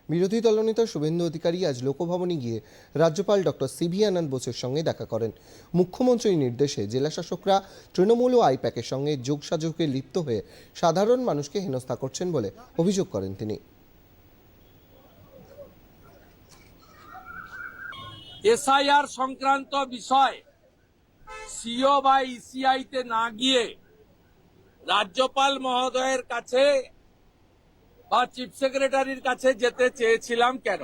বিরোধী দলনেতা শুভেন্দু অধিকারী আজ লোকভবনে গিয়ে রাজ্যপাল ডক্টর সিভি আনন্দ বোসের সঙ্গে দেখা করেন। মুখ্যমন্ত্রীর নির্দেশে জেলাশাসকরা তৃণমূল ও আইপ্যাকের সঙ্গে যোগসাজশে লিপ্ত হয়ে সাধারণ মানুষকে হেনস্থা করছেন বলে অভিযোগ করেন তিনি। এসআইআর সংক্রান্ত বিষয় সিও বা ইসিআইতে না গিয়ে রাজ্যপাল মহোদয়ের কাছে বা চিফ সেক্রেটারির কাছে যেতে চেয়েছিলাম কেন?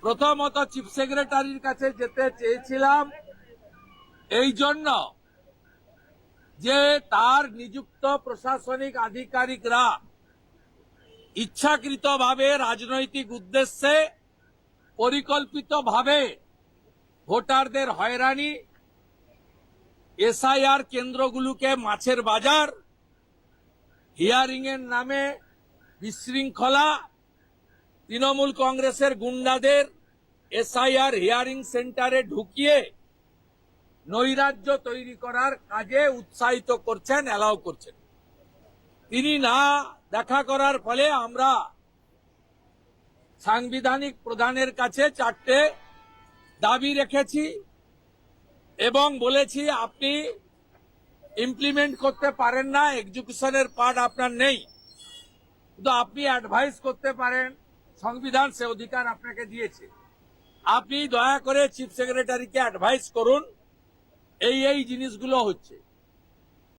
প্রথমত চিফ সেক্রেটারির কাছে যেতে চেয়েছিলাম এই জন্য যে তার নিযুক্ত প্রশাসনিক আধিকারিকরা ইচ্ছাকৃতভাবে রাজনৈতিক উদ্দেশ্যে পরিকল্পিতভাবে ভোটারদের হয়রানি, এসআইআর কেন্দ্রগুলোকে মাছের বাজার, হিয়ারিং এর নামে বিশৃঙ্খলা, তৃণমূল কংগ্রেসের গুন্ডাদের এসআইআর হিয়ারিং সেন্টারে ঢুকিয়ে নৈরাজ্য তৈরি করার কাজে উৎসাহিত করছেন, অ্যালাউ করছেন। তিনি না দেখা করার ফলে আমরা সাংবিধানিক প্রধানের কাছে 4টে দাবি রেখেছি এবং বলেছি আপনি ইমপ্লিমেন্ট করতে পারেন না, এক্সিকিউশনের পার্ট আপনার নেই, কিন্তু আপনি অ্যাডভাইস করতে পারেন, সংবিধান সে অধিকার আপনাকে দিয়েছে। আপনি দয়া করে চিফ সেক্রেটারিকে অ্যাডভাইস করুন এই জিনিসগুলো হচ্ছে।